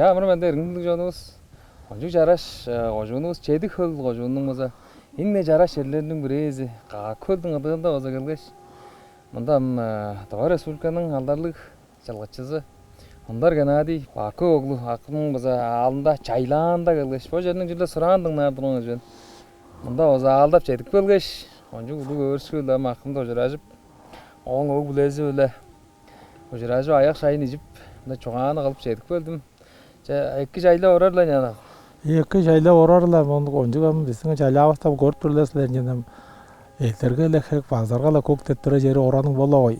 자, 그러면 내 릉등전우스 어주 잘하시 어주누스 제득 헐 어주는 뭐자 인내 잘하시 엘레는 그래지 가코든 어떤다 어자 gelgeş мындам товар республиканың алдарлык жалгачысы ондар геннадий баку оглу акының база алдында чайланда gelgeş бо жернең җирдә сырандың нардың жөн мында оза алдап жетик белгеш онжу улу өрскөлдә макымда ожыражып оң ог билезе беле ожыражып аяк шайын ижип мында чоңаны кылып жетик белдим. Екі жайла орарлар яна. Екі жайла орарлар. Онжугам бисиң жайла бастап көрүп турларсыздар жанам. Элтерге лехек базарга ла көк теттире жери ораның боло ой.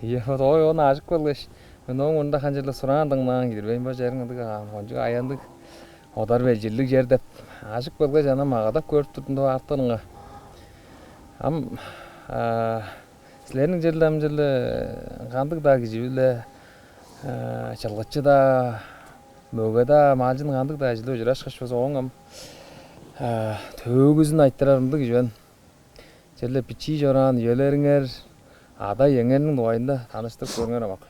Ия, ой оны ажык болгош. Мен оң онда канжырлы сурандың нан кирбейм ба жериңдик онжуга аяндык одар бе жилдик жер деп ажык болгош жана магадап көрүп турдум да артыңга. Ам силердин жерлерим жерле кандык да кижибиле чалгачы да Мөгөда малжын кандык да жылы жырашкыш болсо оңам төгүзүн айттырарымды кижбен. Жерле пичи жоран, елериңер, ада еңернин дуайында таныштырып көрүңөр амак.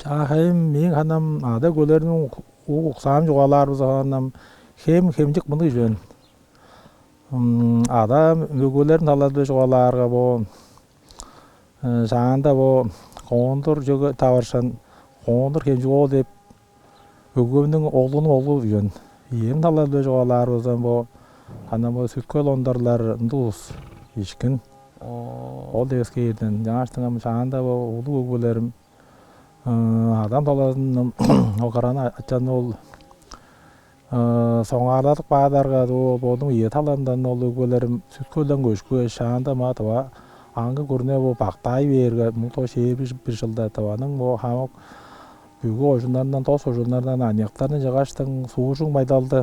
Чахайым мен ханам ада көлөрүнүн уксам жугаларыбыз ханам хемжик мынды жөн. Ада мөгөлөрүн талады жугаларга бо жаанда бо кондур жөгө табаршан кондур хемжигол деп Өгөмнің оғлының оғлы жөн. Ең талады жоғаларыбыздан бо анам бо сүткөл ондарлар ndus ишкин. Ол деске ерден. Жаңаштыңам шағанда бо улу өгөлерім адам таладың оғараны ачан ол соңардадық бағдарға болдың ие таладың ол өгөлерім сүткөлден көшкө шағанда ма таба аңғы көріне бо бақтай берге 1971 жылда табаның бо хамық Бүгө ожундардан тос ожундардан анияктарын жыгаштың суужуң майдалды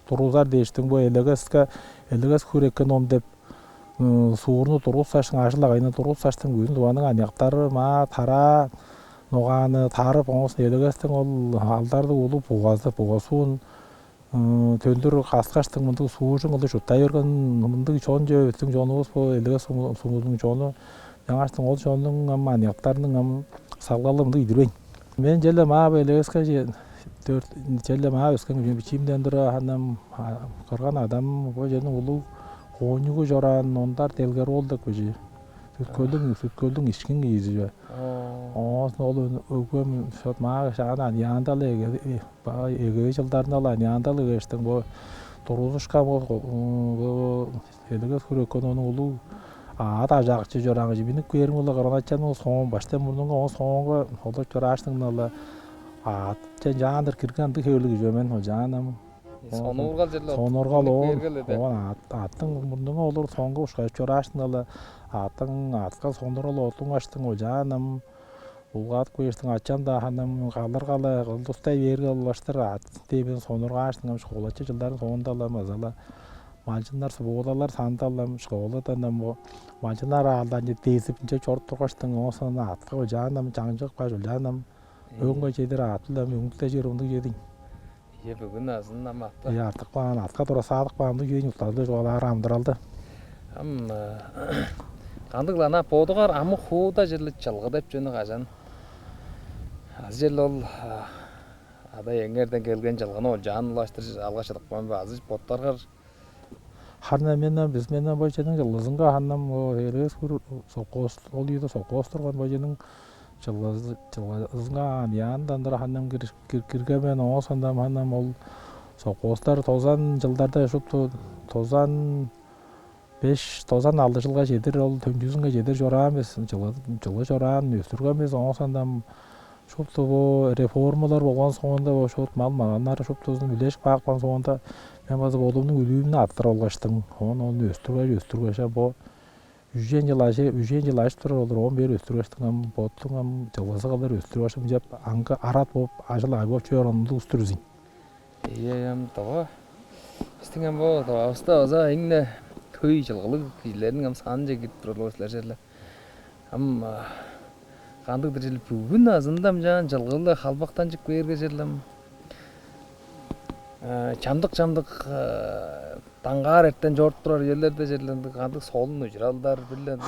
турузар дештің бу элегес күреккен ом деп суурну туруусаштың ажылагайны туруусаштың бүгүн туаның анияктары ма тара ноганы тарып оңосын элегестің ол алдарды улу бугасуун төндүр каскаштың мындык суужуң ылы жуттай берген мындык чон жөбүттүң жонубуз бу элегес сумудун жону жаңаштың ол жонунун анияктарынын салгалымды идирбейн. Мен желе ма белеске желе ма өскен бичимден дыра ханам кырган адам бо жердин улуу коонугу жоран ондар телгер болдук көжү. Сүткөлдүң ишкин кийизи. Ол өгөм шот ма шаган яндалы эге жылдарында яндалы эштин бо турузушка бо элегес күрөккөн онун улуу ада жакчы жораңы жибиник көөрүң ула караначан соң баштан мурнунга соңго оло жораштың ала ат жаандыр киргенди хөөлүгү жөмен о жанам сонургал жерле сонургал о аттың мурнунга олор соңго ушка жораштың ала аттың атка сонургал отуң аштың о жанам улгат көйштің ачанда ханам калыргалы кылдустай берге улаштыр ат тебен сонурга аштың школачы жылдарын соңунда ала мазала Малчындар субуғалар сандалам школадан малчынар алдан тезипинче чорып тургаштың осын атқа жанам жаңжық па жанам өңгө жедер атылам өңгүлте жерумду жедиң. Е бүгүн азын аматта. Я артык баан атка тура садык баамды жедиң утарды жолар амдыралды. Кандыклана подугар амы хууда жерле чалгы деп жөнү кажан. Az жерле ол ада эңерден келген жалганы ол жан улаштырып алгач атпан азыр боттарга Харна менен биз менен бойчаның жылызынга ханнам эрес күр сокос ол үйдө сокос турган бойчаның жылызынга яндан дыр ханнам кирге мен осондам ханнам ол сокостар тозан жылдарда ошопту тозан 5-6 жылга жетер ол төмжүзүнгө жетер жора эмес жылы жораан өстүргөн эмес осондам ошопту реформалар болгон соңунда ошот мал магандар ошоптузун үлешип баккан соңунда мен базы болумдун үлүүнү аттыра алгаштым. Onu өстүргө бо 100 жыл ашып тұрар олар 11 өстіріп аштыңам боттыңам жылғысы қалар өстіріп ашым жеп аңғы арат болып ажыл ай болып чөйрәнды үстірізін. Ем таба. Истингем бо таба оза иңне көй жылгылык кийлерин сан жегит турулуслар жерле. Кандык жыл бүгүн азындам жан жылгылы халбактан жып берге жерлем. Чамдык таңгаар эртен жорт турар жерлерде жерленди кандык солун ыжыралдар билен.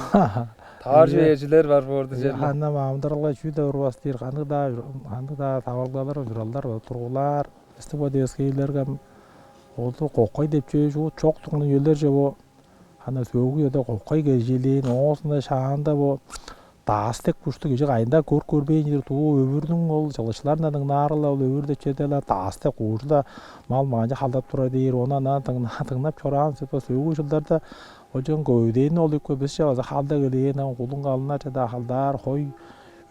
Таар жээржилер бар борду жерле. Ханна мамдырга чүйдө урбас дейр кандыда табалгалар ыжыралдар тургулар. Исти бо дескейлерге олду кокой деп жөө чок тугун елер же бо ана сөгү өдө кокой кежелин оосунда шаанда бо таастык кушту кеже кайында көрбейин туу өбүрдүн ол жылычларнын нарыла ол өбүрдө чеделе таастык уужда мал маанча халдап тура дейр онан тыңнап чораан сөгү жылдарда ожон көйдейин ол экөө биз жабаза халда келген кулун калына жада халдар кой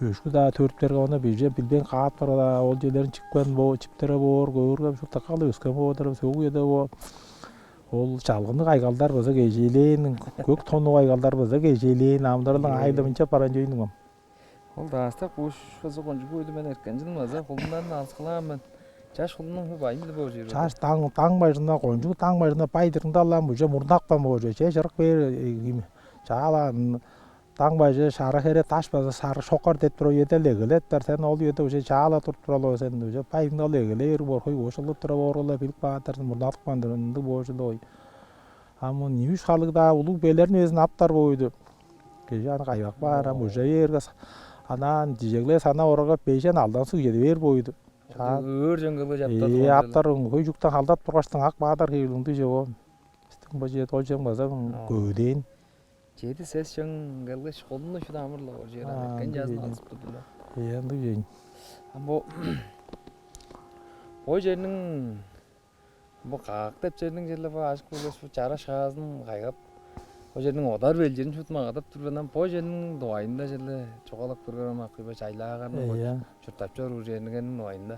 өшкү да төрттерге оны бije билбен каап турада ол жерлерин чыккан бо чиптере боор көөргө ушул такалы өскөн боодор сөгү эде бо ол чалгынды айгалдар болсо кежелен көк тону айгалдар болсо кежелен амдырдын айлымынча паран жойнугам. Ол таастык уш кызыгын жүйдү мен эркен жылмаза кулундан алскыламын. Жаш кулунун байымды боо жер. Жаш таң бажына конжу таң бажына байдырыңды алам бuje мурдакпан бoo же жарык бер чаала таң бажы шары хере таш база сары шокор деп туруп еделегелеттер сен ол үйдө уже чаала туруп туралы сен уже пайыңды ал эгелер борхой ошолуп тура боргола билип баатырдын мурдакпандырынды боожулу ой. Амын нүүш халыгда улуг белерин өзүн аптар бойду. Кеже аны кайбак бар уже ерге анан жижегле сана орого пейшен алдан суу жеди бер бойду. Өөр жөнгөлгө жаптады. Аптар көйжуктан халдап тургаштын ак баатар кыйылыңды жебо. Истин бо жет олжем база көйдейин. Жеди сес жөн келгеш колуну шуда амырлоо жер кен жазын алыптыр биле. Энди жейин. Бо бо жернин бо каак деп жернин жерле бо ашык болгоч жара шаазын кайгап бо жернин одар бел жерин шутма кадап тургандан бо жернин дуайында жерле чоголап көргөн акыйба жайлаган чуртап жору жернин дуайында.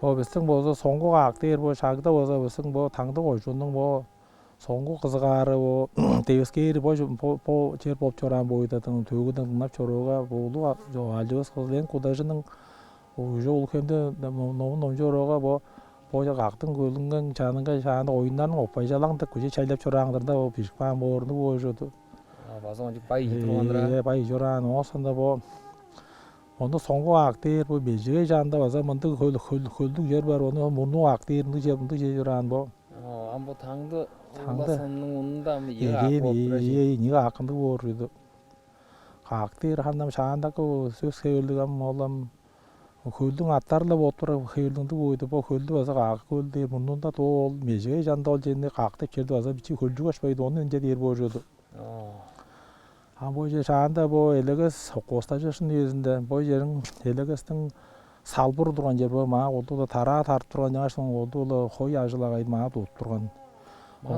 Бо биздин болсо соңку каак дээр бо шагда болсо биздин бо таңды койжунун бо соңку кызыгары бо дебескери бо жер болуп чораан бойда төгүдөн тыңнап чорууга болу алжыбыз кызлен кудажынын уже улкемде номун жороого бо каактын көлүнгөн жанынга шааны оюндарын оппай жалаңдык көчө чайлап чорааңдырда бо бишкпан боорунду боожуду. Базон бай тургандыра. Бай жораан оосунда бо onu soңку каак дээр бо бежиге жанында база мындык көлдүк жер бар onu мурну каак дээринди жебинди жeraан бо. Амбо таңды уласынын унунда нига акынды боорuydu. Каак дээр ханам шаандагы сөз сөөлүгам олам көлдүн аттарла болуп хейлиңди бойду бо көлдү база каак көл дээр мурнунда тоол межиге жанында ол жерде каак деп жерди база бичи көлжүк ашпайды onu инже дээр боожуду. Бо жер шаанда бо элегес коста жашын өзүндө бо жерин элегестин салбыр турган жер бо мага олду тараа тартып турган жашын олду кой ажылагай мага туруп турган.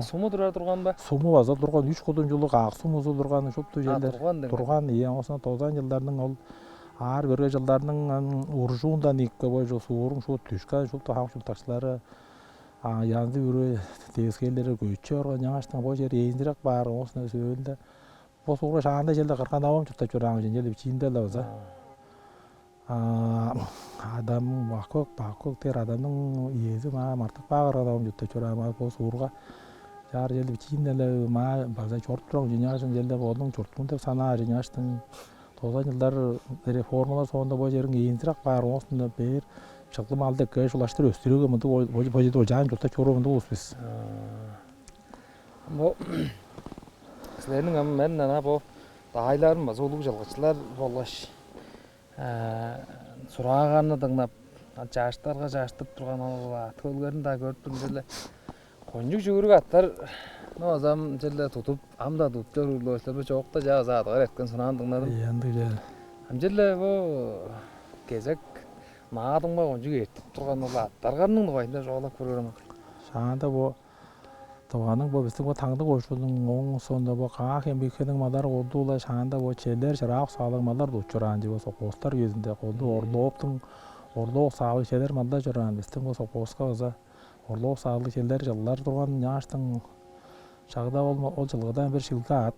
Суму тура турган ба? Суму база турган 3 кодон жолу каак сумусу турган ушупту жерлер. Турган осуна 90 жылдардын ол ар бир жылдардын урушуундан икке божо сууруң шу түшкөн ушулту хамшылтачлары янды бүрө дескейлери көчө оргон жаңаштан бо жер эйиндирээк бар осуна сөөлдө бо суура шаанда жерде кыркан абам чуртап чорааңы жерде чийинде эле база. Адам бакок тер адамдын ийеси мага мартык багыр абам чуртап чорааңы бо сууруга жар жерде чийинде эле мага база чорт турам жыняашын жерде болдуң чуртмун деп санаа жыняштын 90 жылдар реформалар соңунда бо жерин эйиндирээк бар осунда бер чыкылым алды кеш улаштыр өстүрүүгө мынтип бо жерде жаан чуртап чорууну болбуз. Бо силердин мен ана бо дайларым база улуг жалгычылар болгоч сурааганды тыңдап жаштарга жаштырып турган ат көлгөрүн да көрүп турдум эле конжук жүгүрүк аттар азам жерде тутуп амда туtup көрүлөсүлөр жок да жаа атыгар эткен сунаан тыңдадым. Янды жер. Жерде бо кезек маадымга конжук эртип турган аттарганын дуайында жоолап көргөрөм. Шаанда бо Тоғаның бо биздин бо таңды койшунун оң сонда бо каак эмбекенин малары олдуула шаанда бо челер шыраак саалык малар да учураан же бо сокостар кезинде колду орлоок саалык челер малда жураан биздин бо сокоска база орлоок саалык челер жылдар турган жааштын чагда ол жылгыдан бир шилка ат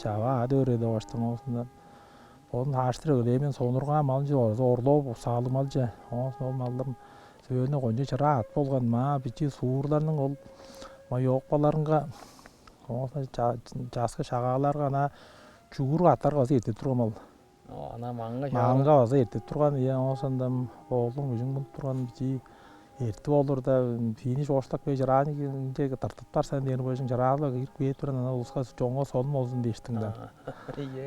жаба ады өреде баштың осында. Onun haştırı demen sonurga mal же орлоо салым мал же. Ол малдым сөөнө конжо чыраат болгон ма бичи суурларның ол майоокпаларынга жаскы шагааларга ана чугур аттарга баса эртеп турган мал. Ана маңга Маңга баса эртеп турган осонда болдуң үжүң бул турган бичи эртип болор да финиш оштак бе жарааны кеге тартып барсан деген бойжуң жараалга кирип кете турган ана улуска жоңго солун болсун дештиң да.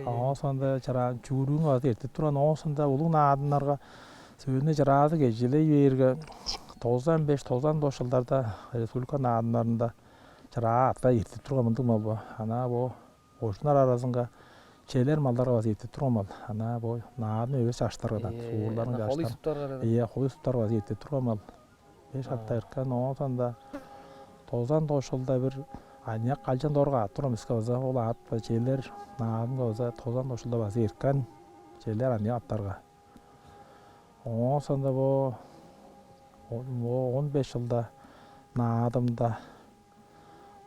Осонда жараан чугурууң баса эртеп турган осонда улуу наадынарга сөөнө жарааты кежелей берге 95-96 жылдарда республика наадындарында жараа атта эртеп турган мындык мал бу. Ана бу ошунар арасынга челер малдарга баса эртеп турган мал. Ана бу наадын өбөс жаштарга да суурларын жаштар. Холый суптарга баса эртеп турган мал. 5 атта эркен осонда 99 жылда бир anya kalcan dorga aturum iskaza ola at şeyler naadın goza 99 жылда баса эркен şeyler anya attarga. Sonda bu 15 жылда naadımda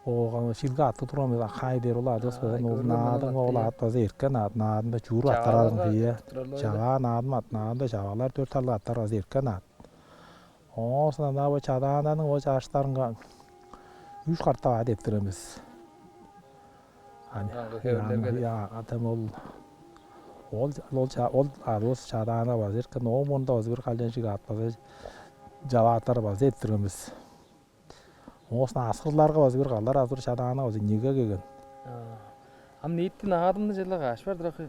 o şilga atı turam akay der ola ados naadın ola at basa erken naadında çuğur attararın diye. Çağa naadın at naadında çağalar 4 allı attar basa erken at. Sonda bu çağdanın o çağışlarınga 3 karta vaat ettiremiz. Ya adam ol ados çağdana basa erken o monda basa bir kalyanşık at basa java atar basa ettiremiz. Осына асқырларға базы бір қалдар азыр шадағана базы неге кеген. Ам нейттін ағадымды жерліға аш бар дұрақы?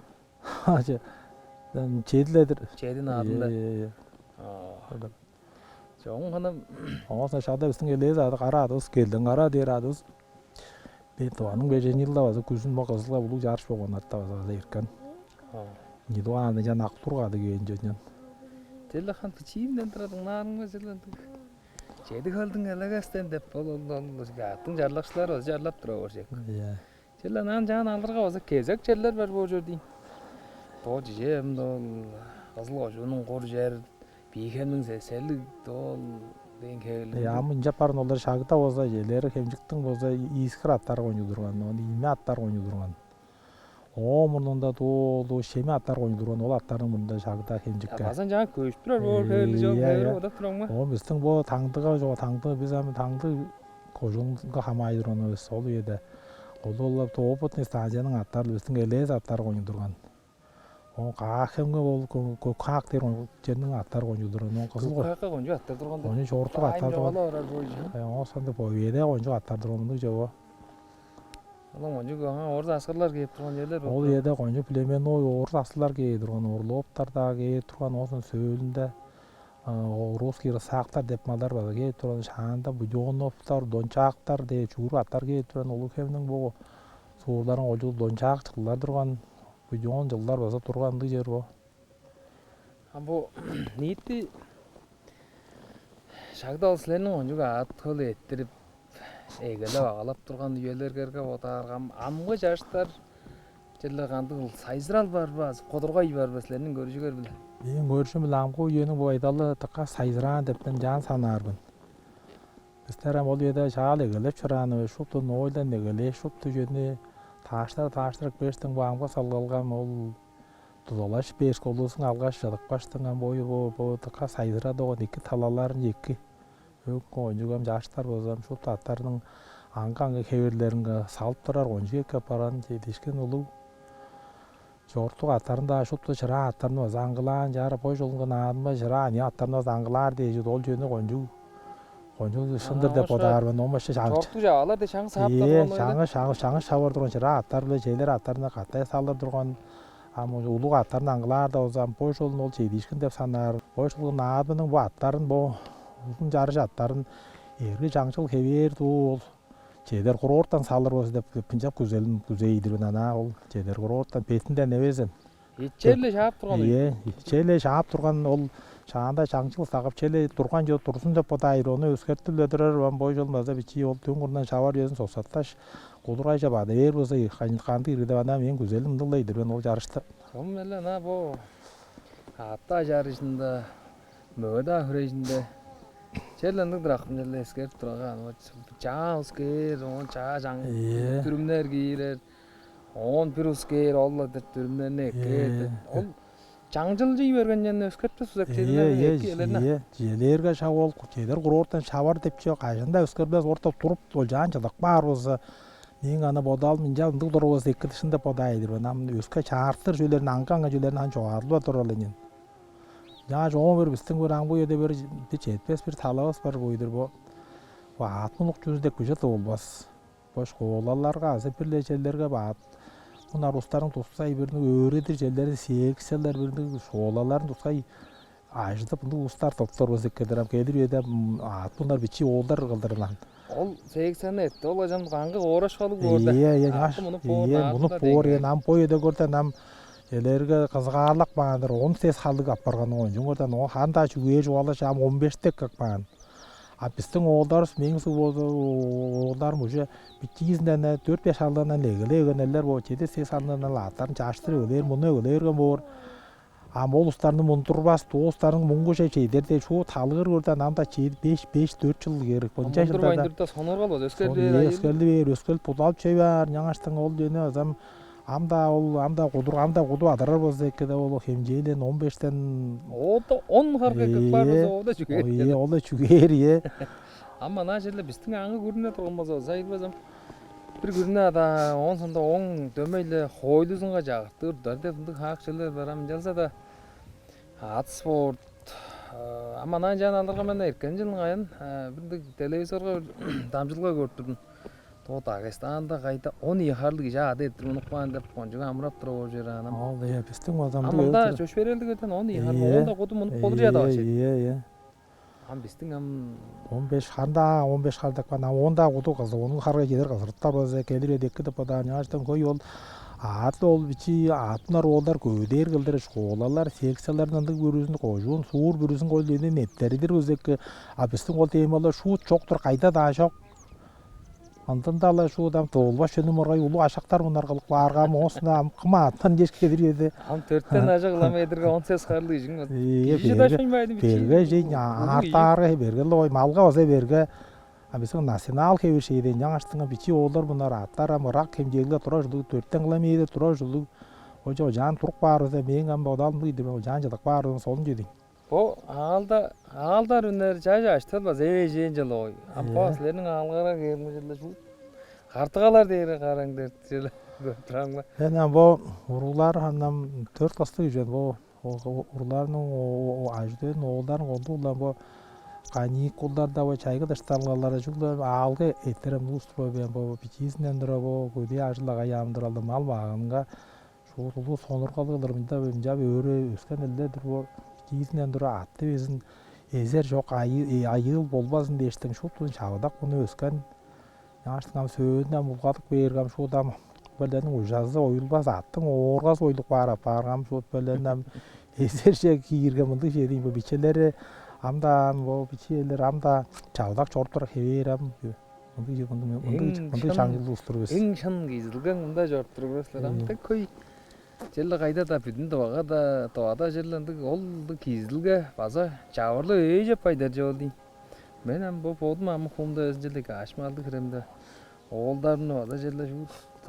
Чеділедір. Чедін ағадымда? Жоғын қаным? Осына шада біздің елез ады қара адыз келдің қара дер адыз. Бетуаның бежен елда базы күзін мұқызылға бұлу жарыш болған атта базы еркен. Недуаны жан ақ тұрғады кейін жөнен. Жерлі қан пүчейімден тұрадың нарың ба жерлі? Çedik aldın alagastan dep gatın jarlaqçılar öz jarlap tura borjak. Çella nan jan aldırga bolsa kezek çeller bar bo jördi. To jem dol azıl ojunun qor jer bihemning seseli dol denkeli. Ya mınca parın onlar şagıta bolsa jeleri hemjiktin bolsa iskir attar oynup durgan, ime attar oynup durgan. O murnunda dolu şemi attar oynup durgan, ol attarın munda şagıta hemjikke. Bazen jan köşüp turar bor heli jok heli oda turan mı? O bizden bu tangdıga jo tangdı biz hem tangdı kojunga hamay durgan sol yede. Oldular tooputni stajanın attar bizden elez attar oynup durgan. O qahemge bol kokak der jenning attar oynup durgan. O kızıl kokak oynup attar durgan. Onu jortuk attar durgan. O sonda bu yede oynup attar durgan jo. Oğlum oyuncu orada askerler gelip turgan yerler. Ol yerde oyuncu bilemen orada askerler gelip turgan orloptarda gelip turgan olsun söylünde Ruskiy saqtar dep mallar var gelip turgan şanda bu Jonovtar, Donçaqtar de çuğur attar gelip turgan Olukevning bu suğurların olju Donçaq çıktılar turgan bu jon yıllar basa turgandı yer bu. Bu niyeti Şagdal sizlerning oyuncuga at tolu ettirip egele bağlap turgan üyelergerge otargam amgı jaştar jelle kandık sayzıral bar bas kodurgay bar baslarının görüşüger bile. Men görüşüm bilen amgı üyenin bu aydalı taqa sayzıran dep ben jan sanarbın. Bizlerim ol yeda şagal egelep çırany şuptu noydan egele şuptu jeni taşlar beştin bu amgı salgalgam ol dolaş beş kolusun algaş jadık baştıngan boyu bu taqa sayzıra dogan iki talaların iki. Oyuncugam jaştar bolsam şu tattarның аңга кеберлеринге салып турар oyuncu эке апаран жетишкен улуу жортук аттарында шупту чыра аттарына заңгылаан жарып ой жолунга наадынба чыра ани аттарына заңгылаар дейжи ол жөнү oyuncu шындыр деп одарбын омашы жортук жабалар де шаңы саап турган шаңы шабар турган чыра аттар биле жейлер аттарына катай салып турган улуу аттарын аңгылаар да болсам ой жолун ол жетишкен деп санаар ой жолунун наадынын бу аттарын бу uzun jarış atların ergi жаңчыл хебер ол жедер курорттан салыр болсо деп пинжап күзейдирбин ана ол жедер курорттан бетинден эбесен ичеле шаап турган ичеле шаап турган ол шаанда жаңчыл сагып челе турган жол турсун деп атайыр ону өзгөртүлөдүрөр бой жолмаса бичи ол түңгүрүнөн шабар өзүн соксатташ кудургай жабады эгер болсо канды ирде ана мен күзелим мындылдайдырбын ол жарышты ком эле ана бу атта жарышында мөда хүрөйүндө Çellendik drakım jelle eskerip turgan. Çağ usker, çağ türümler giyiler. 11 usker olla dörtürümlerine ekket. Ol жаңжыл жей берген жерне өскөртпөс узак жерлерне эки элене. Желерге шабол, кедер курортан шабар деп че, кайжанда өскөрбөс орта туруп, ол жанчылык бар болса, мен аны бодал мен жабындык дурбоз эки тышында подайдыр. Нам өскө чартыр жөлөрүн аңкаңга жөлөрүн ан жоғарлы туралын. Жаңа жоң бир бистин бир аңбой өдө бир жетпес бир талабыз бар бойдыр бо. Ва атмылык жүздеп күжөт болбас. Бош колаларга, азыпирле жерлерге баат. Bunlar Rusların tutsay birini öğretir şeyleri seyirkiseler birini şoğlaların tutsay ajıtıp bunu ustar toplar bozuk kederim kedir yede at bunlar biçi oğullar kıldırılan. Ol 80 etti. Ol hocam kanka uğraşmalı orada. Bunu por ya nam poyda görten nam şeylerge kızgarlık bağdır 10 ses haldık apargan oyun. Oradan o handa şu güye joğala şam 15 tek kakpan. Bizden oğullar mengisi oğullar muşa bittiğinden 4-5 aldığından legeler bu çede 8 aldığından atların çaştırıyorlar bunu öğlergen bor. Ama oğullarının munturbas dostların mungu şeyler de şu talgır orada namda 5-4 yıl gerek. Bunca yılda sonur kaldı. Öskel putal şey var. Yanıştın ol döne azam amda kudur adarar bozdu ki de ol hemceyle 15'ten o da 10 harika var o da çıkıyor. O da çıkıyor ya. Ama naşelle bizden angı görüne olmaz o zayıfazam. Bir görüne da 10 sonda 10 dömeyle hoylusunga jağıttır. Dörde fındık hakçılar baram jalsa da at sport ama nan janalarga men erken жылын ayın bir televizorga damjılga görtürdüm. Dağıstan'da kayda 10 yıkarlık icad ettir unutmayın dep koncuğa amrap tura ojer anam. Oldu ya bizden o adam. Ama da joş verildi göten 10 yıkarlık onda kodum unup bolur ya da başet. Iya. Am bizden am 15 hardak bana onda kodu kızı onun harga gider kızırttar boza gelir edekki de podan yaştan koy yol atlı ol biçi atlar oğullar köder kıldır şkolalar seksiyalardan da görüsün koyun suur görüsün koy dedi netleridir özekki abistin ol temalar şu çoktur kayda da çok. Ondan da şu adam tolbaş önüm oraya ulu aşaktar bunlar kılıp bargam osuna kımattan geçkedir edi. Am 4'ten aşaklama edirge 10 ses karlı işin. Kişi taşmaymaydı biçi. Berge şey artarga berge loy malga oza berge. Abising nasional kevi şeyden yangaştığına biçi oğullar bunlar atlar ama rak hemjegde tura julu 4'ten kılamaydı tura julu. Oca jan turuk var oza men am bodal buydu o janjılık var onun solun jedin. O ağaldar ünler jaja açtırmaz ejen jılı oy. Am paslerin ağalgara gelmejilde şu kartıgalar deyre karang dertjeli götürangla. Yani bu urular hanım 4 kastı gücen bu uruların o ajdın oğulların oldu ulan bu kani kullarda bu çaygı dıştarlarlara jugla algı ettirem ustro ben bu biçisinden dura bu gödi ajlaga yamdıraldı mal bağınga şu ulu sonur kalgılarımda önce öre ösken eldedir bu biçisinden dura attı bezin ezer yok ayıl bolbazın deştim şu tun çağdak bunu ösken Yaştığım söğünden bulgadık bergam şu dam bölden ujazda oyulbaz attım orgaz oyluk bargam şu bölden eserce kirgeminde şey diyeyim bu biçeleri amdan bu biçeler amda çağdak çortur heveram bunu şangıl usturuz. En şan gizilgen munda jorturuslar am tek koy. Jelle kayda da bütün doğa da doğada jellendik oldu gizilge baza çağırlı öyle paydarcı oldu. Men ham bu podma am kumda özjelik aşmaldı kremde. Oğullarını da jelle şu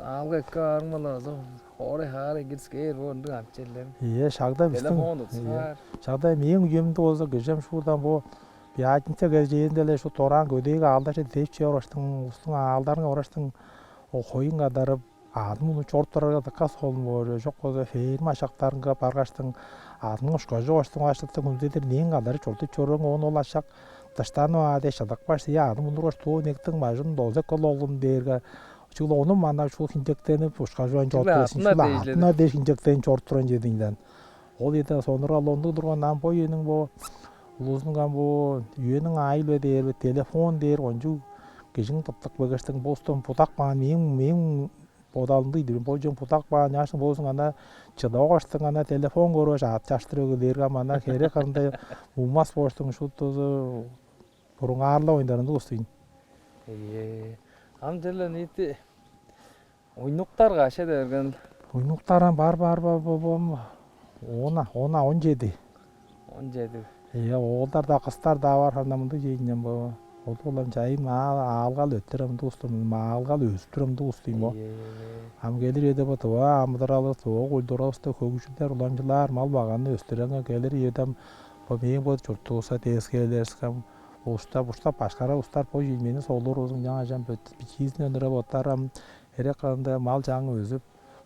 alga karmalar da hore hare gitsker bondu amçeller. Iya şagda bizden. Telefonu tutar. Şagda men uyumda olsa gözüm şuradan bu biyaçınca gezeyindele şu toran gödeyge aldaşı tepçe uğraştın, ustun aldarına uğraştın. O koyun kadarıp adımını çortlarga da kas olmuyor. Çok koza ferma aşaklarına bargaçtın. Adımını şkoja uğraştın uğraştın kumdedir neyin kadarı çortu çorun onu ulaşak. Taştan o ade şadak baş ya adım bunu roştu nektin majın doza kololum derge. Çünkü onun manna şu hintekten puşka joan çortusun. Şuna de hintekten çorturan jedinden. Ol yeda sonra alondu durgan nam boyunun bu uluzungan bu üyenin aile der telefon der onju gejin taptak bagaştın boston putak man men podalındıydı. Bojun putak ban yaşın bolsun ana çıdağaştın ana telefon görüş at çaştırığı derge mana kere kanda bulmaz bostun şu tozu Burungarla oyunlarında ustayın. Amcayla neydi? Oynuklar kaça dergen? Oynuklarım var babam. Ona 17. 17. Oğullar da kızlar da var anlamında yiyince bu. Ол олам жайын алгал өттөрөм достум, алгал өстүрөм достуйм. Ам gelir ede bu tuva amdaralı tuva uydurasta kögüşler ulamcılar mal bağanı östürenge gelir edem bu meyin bu çurtusa teskelerskam usta başkara ustar po jilmeni solur uzun жаңа жан biçizini öndüre botaram ere kanda mal жаңы özüp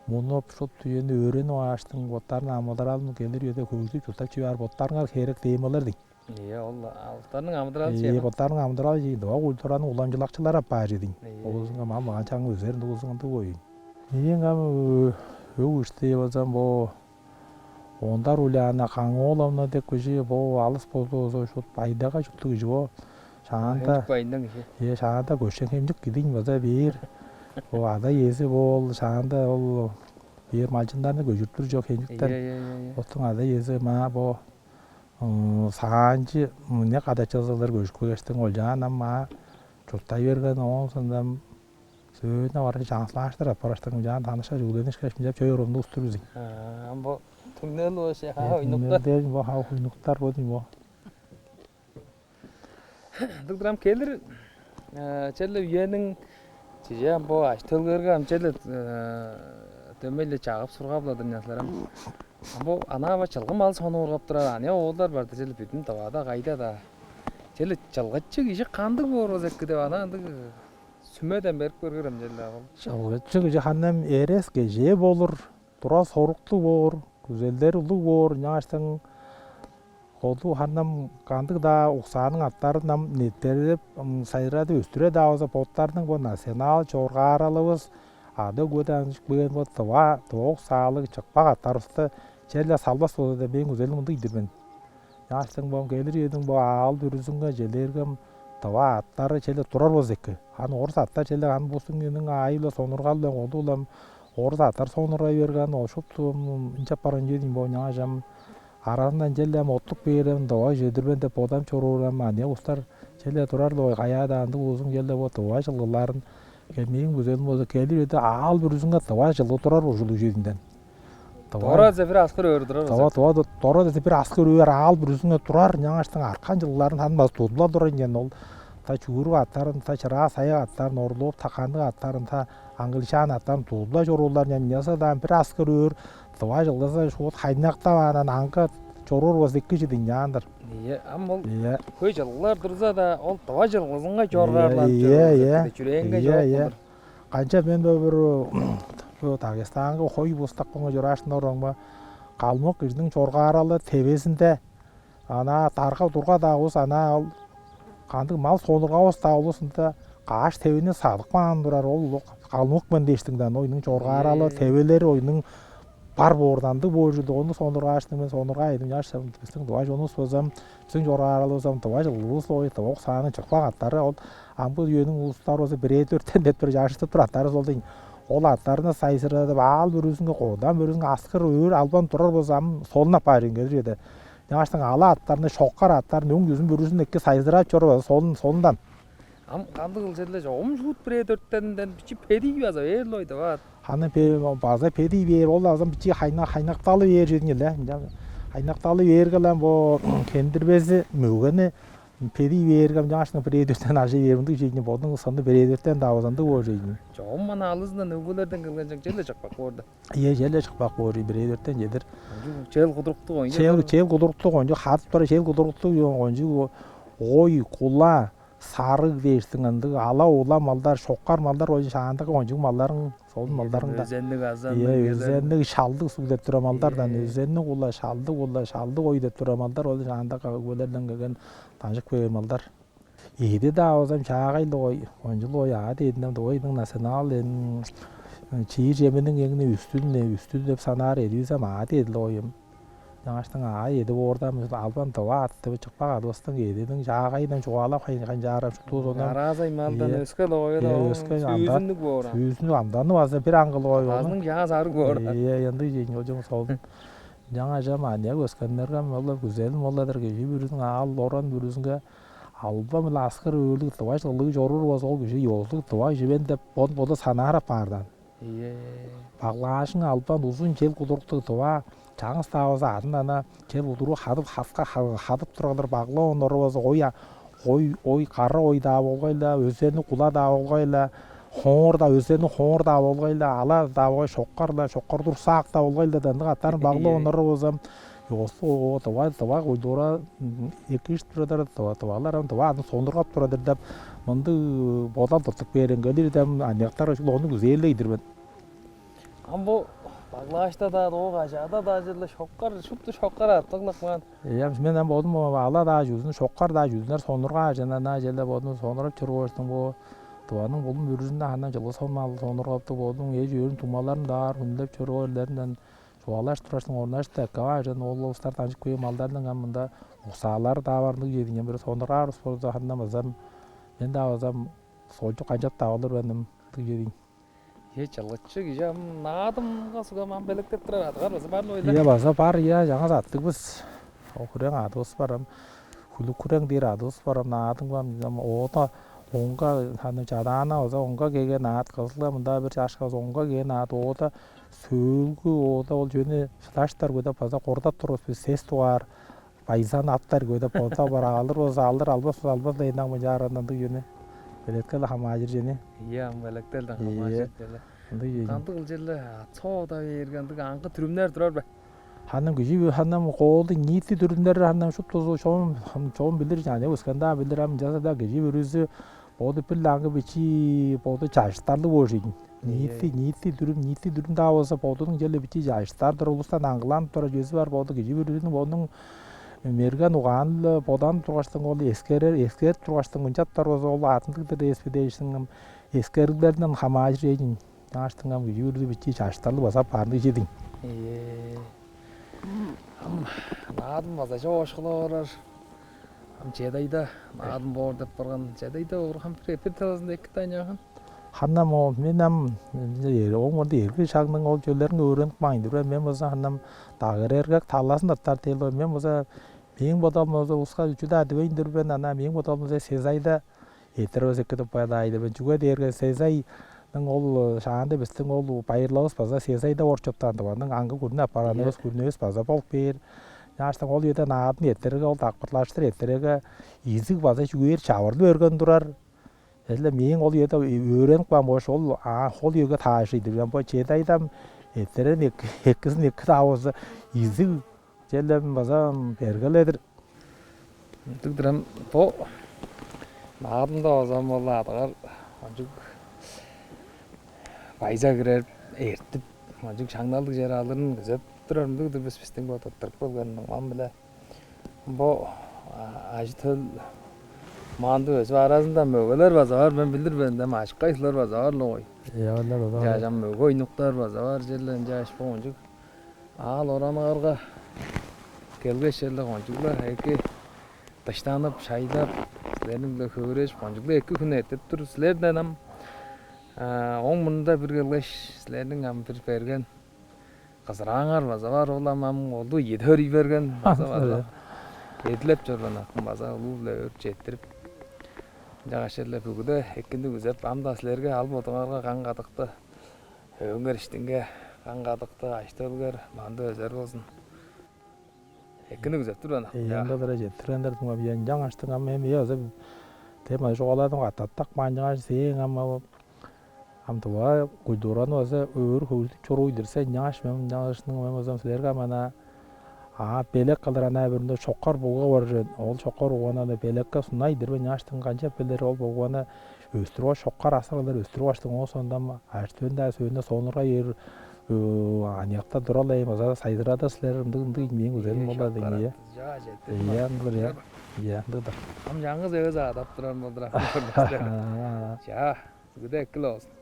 muну pşot tüyeni öğreni açtın botlarını amdaralım gelir ede kögüşü çurta çivar botlarına gerek deymeler dik. Allah altarның амдыралы şey. Botlarını amdaral jeydi. O ulturanın ulamcılakçılara pajidin. Oluzunga mal bağan жаңы özerinde oluzunga koyun. Мен өгүштей болсам бо ондар улана каңоловна деп көжи бо алыс болсо ошо пайдага жуттук жо шаанда шаанда көшөң хемжик кидин болса бир бо ада ези бол шаанда ол бир малчындарды көжүртүр жок хемжиктер оттун ада ези ма бо саанчы не кадачылар көжүкпөгештен ол жаанам ма журтай берген оңсундам сөйдө бар жаңсылаштыр апараштын жан таныша жүгүлөнүш кешмеп чөйрөмдү устурузин. Бо түннел ошо ойнуктар. Ден бо ойнуктар бодун бо. Дыгдрам келир челе үйөнүң жия бо аштылгырга амчеле төмөлө чагып сургап буладыр нәрселерим. Бо ана ба чылгым ал сону ургап турар. Ане оолдар бар челе бүтүн табада кайда да. Челе чалгаччы киши кандык боор зекке деп ана Sümeden berip görürüm jelle agam. Çalgıçı hannem eres geje bolur, tura soruklu bor, güzelleri ulu bor, ñaştın kodu hannem kandık da uksanın atları nam netterip sayrada östüre dağıza potlarının bu nasyonal çorga aralığız adı gödanışık bugün bu tıvak sağlık çıkpak atlarıstı jelle salbas oldu da ben güzelim ındı idirmen. Ñaştın bu gelir edin bu ağal dürüzünge jelergem Tava atları çele turar bozekki. Han orsa atlar çele han bosun günün ayıyla sonurgallı oldu ulam. Orsa atlar sonura vergen oşup tuğum ince paran jedin bu ñağa jam. Arasından çele otluk berem tava jedirben de podam çoruram ane ustar çele turar da kaya da andı uzun çele bu tava жылgıların gelmeyin güzel bozu gelir ede al bir üzünge tava жылgı turar o julu jedinden. Tora zefir askır ördürer. Tora zefir askır örer al bir üzünge turar ñaağaçtın arkan жылgıların tanmaz tutula duran ol. Ta çuğuru atların, ta çırağı sayı atların, orlup takandık atların, ta Anglişan atların tuğla jorullar yasa da bir askır ör, tıva жылgısa şu haynakta varan anka jorur vazikki jidin yandır. Ama köy жылgılar dursa da ol tıva жылgısınga jorgarlan jürenge jorulur. Kança men bir Dağıstan'a koy bostakkonga joraşında orangma kalmok izdin jorga aralı tebesinde ana targa durga dağız ana kandık mal sonurga osta olusunda qaş tebini sadık man durar ol kalmok men deştiңден oyunun jorga aralı tebeleri oyunun бар борданды божуду onu sonurga açtım men sonurga edim yaşam bizning duaj onu sozam bizning jorga aralı sozam duaj ulus oy tavuk sany çıkpak attары ол ambu yönün uluslar olsa 1-4 net bir yaşıtı turatları oldu. Ol atlarına sayısırada al bir üzünge qodan bir üzünge askır өр alban turar bozam soluna parin gelir edi. Yaştın ala atlarını şokkar atlarını öң yüzün bir üzündeki sayısırap çorba solundan. Am kandık ılçedile omşut 1-4'ten biçi pedi yaza verloydu var. Hanı bazı pedi ver ol lazım biçi haynaktalı ver jedinle. Haynaktalı vergelen bu kendirbezi mögeni pedi vergem yaştın 1-4'ten aşı vermindi jedinle bodun ısındı 1-4'ten davazandı o jedinle. Çoğum mana alızından ögülerden kılgan jelle çıkpak orada. Iya jelle çıkpak bori 1-4'ten jedir. Çel kuduruktu oyuncu. Çel kuduruktu oyuncu hatıp tura çel kuduruktu oyuncu oy kula sarı versin andı ala ola mallar şokkar mallar oyun şahandaki oyuncu malların sol malların da özenlik azan. Iya özenlik şaldık su dep tura mallardan özenlik ola şaldık oy dep tura mallar oyun şahandaki gölerden gelgen tanışık böyle mallar. İyiydi da o zaman çağaylı oyuncu oy adı edindim de oyunun nasyonal çiğir ceminin yengine üstün dep sanar ediyorsam adı edili oyun. Yaştın ay edi orada alban tava attı çıkpak adostun edidin çağaydan çoğalap kanjarap şu ondan. Narazay maldan öskel oyda. Yüzünlük bu ora. Yüzünlük amdanı varsa bir angıl oy. Ağzının yağı sarı bu ora. Iya yandı jeyin hocam soldun. Жаңа жаман ya öskenlerden valla güzel molladır ki birinin al oran birinin alba mı askır öldük tava çalığı jorur var ol bir şey yolduk tava jiben de boda sanara pardan. Iya. Bağlaşın alban uzun kel kuduruktu tava жаңыс таваза адына кел удуру хадып хаска хадып туралар багла онор болсо оя ой кары ой да болгойла, өсені кула да болгойла, хоңор да өсені хоңор да болгойла, ала да болгой шоккар дурсаак да болгойла да аттарын баглоонор болсам Йосу тава ойдора 2-3 турадар тавалар тава сондургап турадыр деп мынды бодал тутуп беренгелер дем анектар ошолону күзейлейдирбен. Амбо баглашта да ога жада да жерле шоккар шупту шоккар аттыклык ман. Мен ам бодум ала да жүзүн шоккар да жүзүнөр сонурга жана желе бодум сонуруп чургоштун бу туанын болум үрүзүндө андан жылы сонмал сонургапты бодум эжөрүн тумаларын да күндөп чургойлерден Чуалаш турашның орнашты кава жан оллостар танышып көй малдардың амында усалар да барды жединен бир сондырар спорда ханнамазам мен да азам солчу канчат да алыр бендим жедин Чалгычы кижам наадым гасуга ман белектеп турар атгар бар ойла. Iya баса бар iya жаңа заттыгыбыз окурен адыбыз барам хүлүкүрен дир адыбыз барам наадың бам ота онга ханы жадана оза онга кеген наат кызла мында бир жашка онга кеген наат ота сөөлгү ота ол жөнү флаштар көдөп баса кордап турбуз сес туар пайзан аттар көдөп ота бар алыр болса албас дайнагы жаранды жөнү белеткел хамажыр жөнү Iya белектелден хамажыр деле. Кандык жерле цода бергендик аңгы түрүмнөр турар ба. Ханам күжү ханам колду нийти түрүмдөр ханам шуптузу чоң билир жана өскөндө билирам жазада күжү бүрүзү боду пиллангы бичи боду чаштарлы бошин. Нийти дүрүм да болса бодунун желе бичи жаштардыр улустан аңгыланып тура жүзү бар боду күжү бүрүзүнүн бодунун мерген угаан бодан тургаштын ол эскерер тургаштын мынчаттар болсо ол атындыктыр эспедейшин эскерилерден хамажыр эжин жаштынгам күжү бүрүзү бичи чаштарлы баса парны жедин. Наадым база жошкулар. Жедайда наадым бор деп барган жедайда урган преперталасында эки тайнаган. Ханнам менам оңорду эрге шагның ол жөлөрүн өөрөнүп майындыр. Мен болсо ханнам дагырерге таласын аттар тейло. Мен болсо мен бодом болсо уска үчүдө адыбайдыр бен ана мен бодом болсо сезайда этерөз экетип пайдайды. Мен жүгө дерге сезай ол шаанда бистин ол байырлабыз база сезайда орчоптанды баның аңгы күнү апараныбыз күнүбүз база болуп бер жаштан ол жерден аадын этерге ол такпырлаштыр этерге изик база жүгөр чабырды өргөн турар эле мен ол жерде өөрөнүп калган бош ол ол жерге таашыйды мен бо чедайдам этерен экисин эки табызы изик желем база бергеледир Тигдрам по наадымда озам болла атгар ажык Байза кирер эртип, ажык шаңдалдык жер алырын күзөп турармын да биз биздин болот туруп болгон ман биле. Бу ажтыл манды өз арасында мөгөлөр базар мен билдирбен да машкайлар базар лой. Ялла Жажам мөгөй нуктар базар жерлен жаш боңжук. Ал оранарга келгеш жерле гоңжуклар эки таштанып шайдап силердин биле хөөрөш гоңжуклар эки күн этип тур силерден ам оң мында бир келгеш силердин ам бир берген кызыраңар база бар уламам олду едөр берген база бар. Эдлеп жоргон акын база улуу биле жеттирип жагаш эле бүгүдө экинди күзөп анда силерге алып отуңарга кан кадыкты өңөр иштинге кан кадыкты аштөлгөр манды өзөр болсун. Экинди күзөп турган акын. Янда бир жеттирендер туңа биян жаңаштың ам эми өзү тема жогаладың ататтак манжаңа сең ама Амтуа культураны өзі өөр хөлді чоруйдырса жаңаш мен жаңашының мен өзім сілерге мана белек қалдырана бірінде шоққар болға бар жөн ол шоққар оғана белекке сунайдыр бен жаңаштың қанша белер ол болғаны өстіруа шоққар асығылар өстіруа аштың о сонда аштөндә сөйінде сонырға ер анияқта дұралай маза сайдырада сілер ындық мен өзенім болады иә иә ындыр иә иә ындыр ам жаңыз өзі адап тұран болдыра жа бүгді экілі олсын